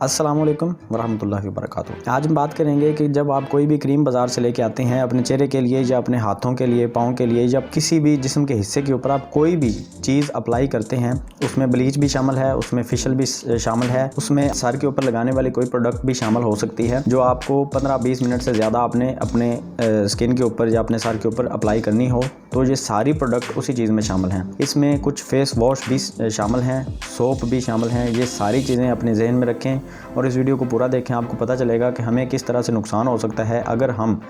अस्सलाम वालेकुम वरहमतुल्लाहि वबरकातुहू। आज हम बात करेंगे कि जब आप कोई भी क्रीम बाज़ार से लेके आते हैं अपने चेहरे के लिए या अपने हाथों के लिए, पाँव के लिए या किसी भी जिस्म के हिस्से के ऊपर आप कोई भी चीज़ अप्लाई करते हैं, उसमें ब्लीच भी शामिल है, उसमें फेशियल भी शामिल है, उसमें सर के ऊपर लगाने वाली कोई प्रोडक्ट भी शामिल हो सकती है जो आपको 15-20 मिनट से ज़्यादा आपने अपने स्किन के ऊपर या अपने सर के ऊपर अप्लाई करनी हो, तो ये सारी प्रोडक्ट उसी चीज़ में शामिल हैं। इसमें कुछ फेस वॉश भी शामिल हैं, सोप भी शामिल हैं। ये सारी चीज़ें अपने जहन में रखें और इस वीडियो को पूरा देखें। आपको पता चलेगा कि हमें किस तरह से नुकसान हो सकता है अगर हम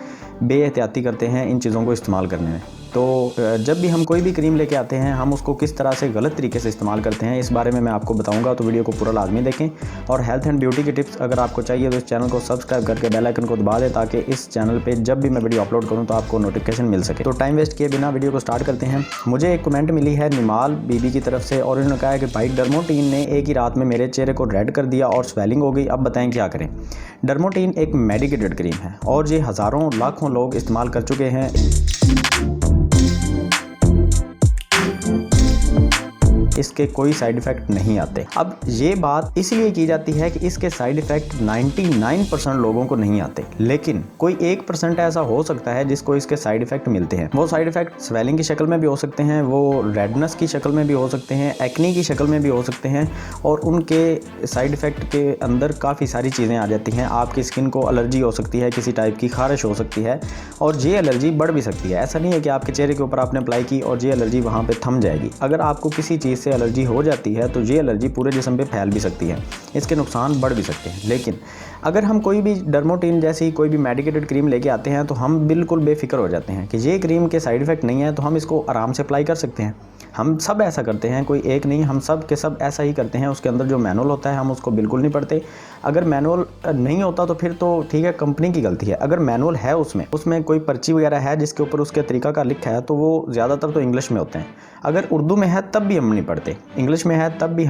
बेएहतियाती करते हैं इन चीज़ों को इस्तेमाल करने में। तो जब भी हम कोई भी क्रीम लेके आते हैं हम उसको किस तरह से गलत तरीके से इस्तेमाल करते हैं इस बारे में मैं आपको बताऊंगा, तो वीडियो को पूरा लाजमी देखें। और हेल्थ एंड ब्यूटी की टिप्स अगर आपको चाहिए तो इस चैनल को सब्सक्राइब करके बेल आइकन को दबा दें ताकि इस चैनल पे जब भी मैं वीडियो अपलोड करूं तो आपको नोटिफिकेशन मिल सके। तो टाइम वेस्ट किए बिना वीडियो को स्टार्ट करते हैं। मुझे एक कमेंट मिली है निमाल बीबी की तरफ से और उन्होंने कहा है कि भाई डर्मोटीन ने एक ही रात में मेरे चेहरे को रेड कर दिया और स्वेलिंग हो गई, अब बताएं क्या करें। डर्मोटीन एक मेडिकेटेड क्रीम है और ये हज़ारों लाखों लोग इस्तेमाल कर चुके हैं। इसके कोई साइड इफ़ेक्ट नहीं आते। अब ये बात इसलिए की जाती है कि इसके साइड इफ़ेक्ट 99% लोगों को नहीं आते, लेकिन कोई 1% ऐसा हो सकता है जिसको इसके साइड इफ़ेक्ट मिलते हैं। वो साइड इफ़ेक्ट स्वेलिंग की शक्ल में भी हो सकते हैं, वो रेडनेस की शक्ल में भी हो सकते हैं, एक्नी की शक्ल में भी हो सकते हैं और उनके साइड इफ़ेक्ट के अंदर काफ़ी सारी चीज़ें आ जाती हैं। आपकी स्किन को एलर्जी हो सकती है, किसी टाइप की खारिश हो सकती है और ये एलर्जी बढ़ भी सकती है। ऐसा नहीं है कि आपके चेहरे के ऊपर आपने अप्लाई की और ये एलर्जी वहाँ पर थम जाएगी। अगर आपको किसी चीज़ एलर्जी हो जाती है तो ये एलर्जी पूरे जिस्म पे फैल भी सकती है, इसके नुकसान बढ़ भी सकते हैं। लेकिन अगर हम कोई भी डर्मोटीन जैसी कोई भी मेडिकेटेड क्रीम लेके आते हैं तो हम बिल्कुल बेफिक्र हो जाते हैं कि ये क्रीम के साइड इफ़ेक्ट नहीं है तो हम इसको आराम से अप्लाई कर सकते हैं। हम सब ऐसा करते हैं, कोई एक नहीं, हम सब के सब ऐसा ही करते हैं। उसके अंदर जो मैनुअल होता है हम उसको बिल्कुल नहीं पढ़ते। अगर मैनुअल नहीं होता तो फिर तो ठीक है, कंपनी की गलती है। अगर मैनुअल है उसमें कोई पर्ची वगैरह है जिसके ऊपर उसके तरीका का लिखा है तो वो ज़्यादातर तो इंग्लिश में होते हैं। अगर उर्दू में है तब भी हम नहीं पढ़ते, इंग्लिश में है तब भी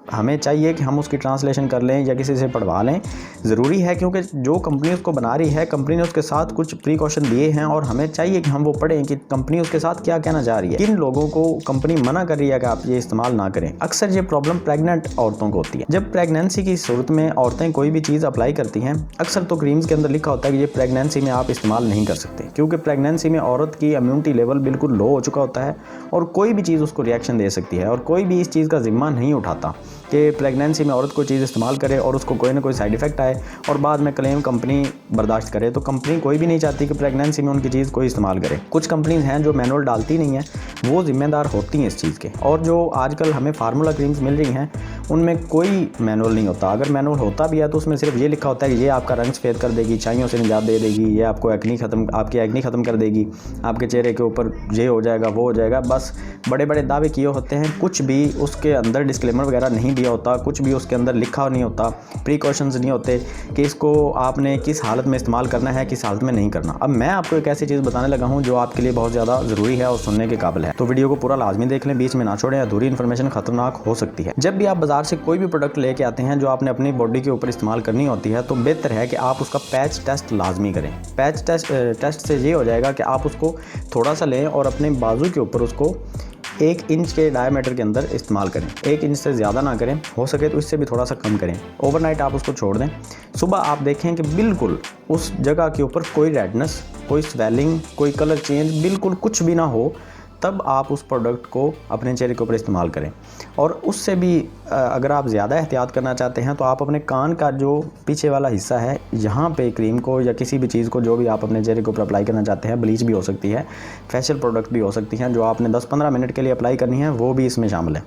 हमें चाहिए कि हम उसकी ट्रांसलेशन कर लें या किसी से पढ़वा लें। ज़रूरी है क्योंकि जो कंपनी उसको बना रही है, कंपनी ने उसके साथ कुछ प्रिकॉशन दिए हैं और हमें चाहिए कि हम वो पढ़ें कि कंपनी उसके साथ क्या कहना चाह रही है। किन लोगों को कंपनी मना कर रही है कि आप ये इस्तेमाल ना करें। अक्सर ये प्रॉब्लम प्रेग्नेंट औरतों को होती है। जब प्रेगनेंसी की सूरत में औरतें कोई भी चीज़ अप्लाई करती हैं, अक्सर तो क्रीम्स के अंदर लिखा होता है कि ये प्रेगनेंसी में आप इस्तेमाल नहीं कर सकते, क्योंकि प्रेगनेंसी में औरत की इम्यूनिटी लेवल बिल्कुल लो हो चुका होता है और कोई भी चीज़ उसको रिएक्शन दे सकती है और कोई भी इस चीज़ का जिम्मा नहीं उठाता कि प्रेगनेंसी में औरत कोई चीज़ इस्तेमाल करे और उसको कोई ना कोई साइड इफ़ेक्ट आए और बाद में क्लेम कंपनी बर्दाश्त करे। तो कंपनी कोई भी नहीं चाहती कि प्रेगनेंसी में उनकी चीज़ कोई इस्तेमाल करे। कुछ कंपनीज हैं जो मैनुअल डालती नहीं है, वो ज़िम्मेदार होती हैं इस चीज़ के। और जो आजकल हमें फार्मूला क्रीम्स मिल रही हैं उनमें कोई मैनुअल नहीं होता। अगर मैनुअल होता भी है तो उसमें सिर्फ ये लिखा होता है कि ये आपका रंग सफ़ेद कर देगी, छाइयों से निजात दे देगी, ये आपको आपकी एक्नी ख़त्म कर देगी, आपके चेहरे के ऊपर ये हो जाएगा वो हो जाएगा। बस बड़े बड़े दावे किए होते हैं, कुछ भी उसके अंदर डिस्क्लेमर वगैरह नहीं दिया होता, कुछ भी उसके अंदर लिखा नहीं होता, प्रिकॉशंस नहीं होते कि इसको आपने किस हालत में इस्तेमाल करना है, किस हालत में नहीं करना। अब मैं आपको एक ऐसी चीज़ बताने लगा हूँ जो आपके लिए बहुत ज़्यादा ज़रूरी है और सुनने के काबिल है, तो वीडियो को पूरा लाजमी देख लें, बीच में ना छोड़ें। अधूरी इन्फॉर्मेशन खतरनाक हो सकती है। जब भी आप बाजार से कोई भी प्रोडक्ट लेके आते हैं जो आपने अपनी बॉडी के ऊपर इस्तेमाल करनी होती है तो बेहतर है कि आप उसका पैच टेस्ट लाजमी करें। पैच टेस्ट से ये हो जाएगा कि आप उसको थोड़ा सा लें और अपने बाजू के ऊपर उसको 1 इंच के डायमीटर के अंदर इस्तेमाल करें। 1 इंच से ज़्यादा ना करें, हो सके तो इससे भी थोड़ा सा कम करें। ओवरनाइट आप उसको छोड़ दें। सुबह आप देखें कि बिल्कुल उस जगह के ऊपर कोई रेडनेस, कोई स्वेलिंग, कोई कलर चेंज, बिल्कुल कुछ भी ना हो, तब आप उस प्रोडक्ट को अपने चेहरे के ऊपर इस्तेमाल करें। और उससे भी अगर आप ज़्यादा एहतियात करना चाहते हैं तो आप अपने कान का जो पीछे वाला हिस्सा है यहाँ पे क्रीम को या किसी भी चीज़ को जो भी आप अपने चेहरे के ऊपर अप्लाई करना चाहते हैं, ब्लीच भी हो सकती है, फेशियल प्रोडक्ट भी हो सकती हैं, जो आपने 10-15 मिनट के लिए अप्लाई करनी है वो भी इसमें शामिल है।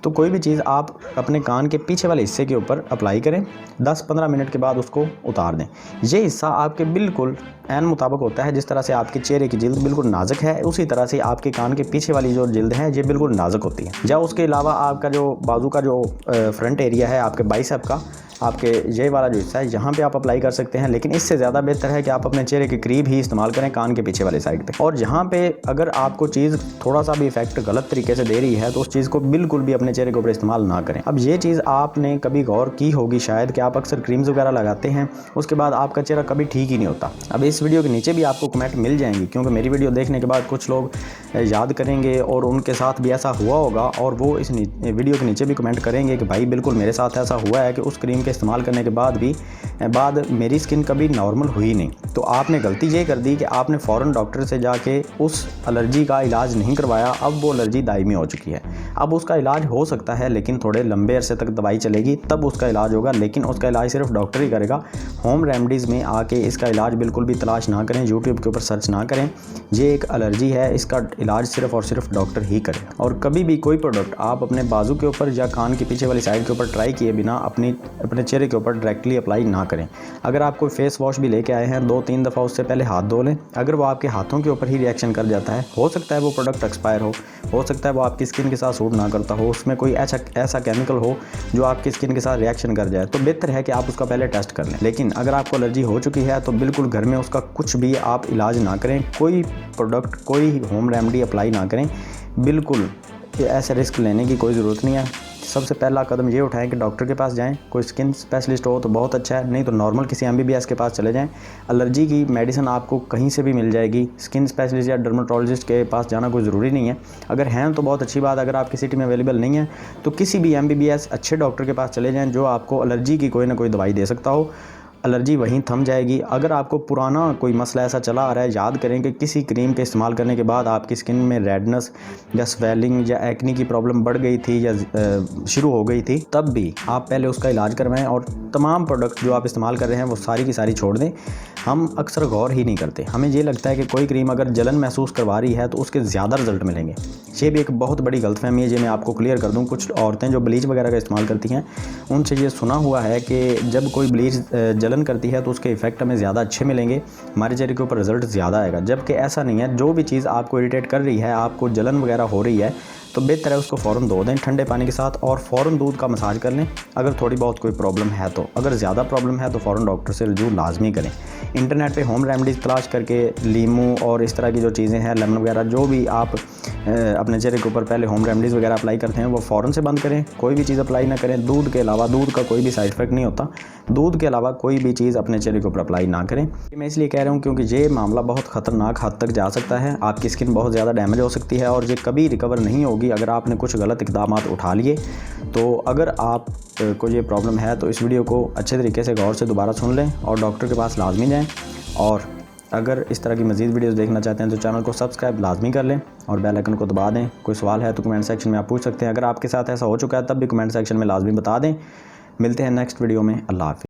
तो कोई भी चीज़ आप अपने कान के पीछे वाले हिस्से के ऊपर अप्लाई करें, 10-15 मिनट के बाद उसको उतार दें। ये हिस्सा आपके बिल्कुल ऐन मुताबिक होता है जिस तरह से आपके चेहरे की जिल्द बिल्कुल नाजुक है, उसी तरह से आपके कान के पीछे वाली जो जिल्द है ये बिल्कुल नाजुक होती है। या उसके अलावा आपका जो बाजू का जो फ्रंट एरिया है, आपके बाइसेप का, आपके ये वाला जो हिस्सा है, यहाँ पे आप अप्लाई कर सकते हैं। लेकिन इससे ज़्यादा बेहतर है कि आप अपने चेहरे के करीब ही इस्तेमाल करें, कान के पीछे वाले साइड पे। और यहाँ पे अगर आपको चीज़ थोड़ा सा भी इफेक्ट गलत तरीके से दे रही है तो उस चीज़ को बिल्कुल भी अपने चेहरे के ऊपर इस्तेमाल ना करें। अब ये चीज़ आपने कभी गौर की होगी शायद कि आप अक्सर क्रीम्स वगैरह लगाते हैं, उसके बाद आपका चेहरा कभी ठीक ही नहीं होता। अब इस वीडियो के नीचे भी आपको कमेंट मिल जाएंगी, क्योंकि मेरी वीडियो देखने के बाद कुछ लोग याद करेंगे और उनके साथ भी ऐसा हुआ होगा और वो इस वीडियो के नीचे भी कमेंट करेंगे कि भाई बिल्कुल मेरे साथ ऐसा हुआ है कि उस क्रीम के इस्तेमाल करने के बाद मेरी स्किन कभी नॉर्मल हुई नहीं। तो आपने गलती ये कर दी कि आपने फ़ौरन डॉक्टर से जाके उस एलर्जी का इलाज नहीं करवाया। अब वो एलर्जी दायमी हो चुकी है। अब उसका इलाज हो सकता है लेकिन थोड़े लंबे अरसे तक दवाई चलेगी तब उसका इलाज होगा, लेकिन उसका इलाज सिर्फ डॉक्टर ही करेगा। होम रेमडीज़ में आके इसका इलाज बिल्कुल भी तलाश ना करें, यूट्यूब के ऊपर सर्च ना करें। ये एक एलर्जी है, इसका इलाज सिर्फ और सिर्फ डॉक्टर ही करे। और कभी भी कोई प्रोडक्ट आप अपने बाजू के ऊपर या कान के पीछे वाली साइड के ऊपर ट्राई किए बिना अपने चेहरे के ऊपर डायरेक्टली अप्लाई ना करें। अगर आप कोई फेस वॉश भी लेके आए हैं 2-3 दफ़ा उससे पहले हाथ धो लें। अगर वो आपके हाथों के ऊपर ही रिएक्शन कर जाता है, हो सकता है वो प्रोडक्ट एक्सपायर हो सकता है वो आपकी स्किन के साथ सूट ना करता हो, उसमें कोई ऐसा केमिकल हो जो आपकी स्किन के साथ रिएक्शन कर जाए, तो बेहतर है कि आप उसका पहले टेस्ट कर लें। लेकिन अगर आपको एलर्जी हो चुकी है तो बिल्कुल घर में उसका कुछ भी आप इलाज ना करें, कोई प्रोडक्ट कोई होम रेमेडी अप्लाई ना करें। बिल्कुल ऐसे रिस्क लेने की कोई ज़रूरत नहीं है। सबसे पहला कदम ये उठाएं कि डॉक्टर के पास जाएं। कोई स्किन स्पेशलिस्ट हो तो बहुत अच्छा है, नहीं तो नॉर्मल किसी MBBS के पास चले जाएं। एलर्जी की मेडिसिन आपको कहीं से भी मिल जाएगी। स्किन स्पेशलिस्ट या डर्मेटोलॉजिस्ट के पास जाना कोई ज़रूरी नहीं है। अगर हैं तो बहुत अच्छी बात, अगर आपकी सिटी में अवेलेबल नहीं है तो किसी भी MBBS अच्छे डॉक्टर के पास चले जाएँ जो आपको एलर्जी की कोई ना कोई दवाई दे सकता हो। एलर्जी वहीं थम जाएगी। अगर आपको पुराना कोई मसला ऐसा चला आ रहा है, याद करें कि किसी क्रीम के इस्तेमाल करने के बाद आपकी स्किन में रेडनेस या स्वेलिंग या एक्नी की प्रॉब्लम बढ़ गई थी या शुरू हो गई थी, तब भी आप पहले उसका इलाज करवाएं और तमाम प्रोडक्ट जो आप इस्तेमाल कर रहे हैं वो सारी की सारी छोड़ दें। हम अक्सर गौर ही नहीं करते, हमें ये लगता है कि कोई क्रीम अगर जलन महसूस करवा रही है तो उसके ज़्यादा रिजल्ट मिलेंगे। ये भी एक बहुत बड़ी गलतफहमी है, ये मैं आपको क्लियर कर दूं। कुछ औरतें जो ब्लीच वगैरह का इस्तेमाल करती हैं उनसे ये सुना हुआ है कि जब कोई ब्लीच जलन करती है तो उसके इफ़ेक्ट हमें ज़्यादा अच्छे मिलेंगे, हमारे चेहरे के ऊपर रिजल्ट ज़्यादा आएगा। जबकि ऐसा नहीं है। जो भी चीज़ आपको इरिटेट कर रही है, आपको जलन वगैरह हो रही है, तो बेहतर है उसको फ़ौरन धो दें ठंडे पानी के साथ और फ़ौरन दूध का मसाज कर लें। अगर थोड़ी बहुत कोई प्रॉब्लम है तो, अगर ज़्यादा प्रॉब्लम है तो फ़ौरन डॉक्टर से रजू लाजमी करें। इंटरनेट पे होम रेमेडीज़ तलाश करके लीमू और इस तरह की जो चीज़ें हैं, लेमन वगैरह, जो भी आप अपने चेहरे के ऊपर पहले होम रेमेडीज़ वगैरह अप्लाई करते हैं वो फ़ौरन से बंद करें। कोई भी चीज़ अप्लाई ना करें दूध के अलावा। दूध का कोई भी साइड इफेक्ट नहीं होता। दूध के अलावा कोई भी चीज़ अपने चेहरे के ऊपर अप्लाई ना करें। मैं इसलिए कह रहा हूँ क्योंकि ये मामला बहुत ख़तरनाक हद तक जा सकता है। आपकी स्किन बहुत ज़्यादा डैमेज हो सकती है और ये कभी रिकवर नहीं होगी अगर आपने कुछ गलत इक़दाम उठा लिए। तो अगर आप को ये प्रॉब्लम है तो इस वीडियो को अच्छे तरीके से गौर से दोबारा सुन लें और डॉक्टर के पास लाजमी जाएँ। और अगर इस तरह की मज़ीद वीडियोस देखना चाहते हैं तो चैनल को सब्सक्राइब लाजमी कर लें और बेल आइकन को दबा दें। कोई सवाल है तो कमेंट सेक्शन में आप पूछ सकते हैं। अगर आपके साथ ऐसा हो चुका है तब भी कमेंट सेक्शन में लाजमी बता दें। मिलते हैं नेक्स्ट वीडियो में। अल्लाह हाफ़िज़।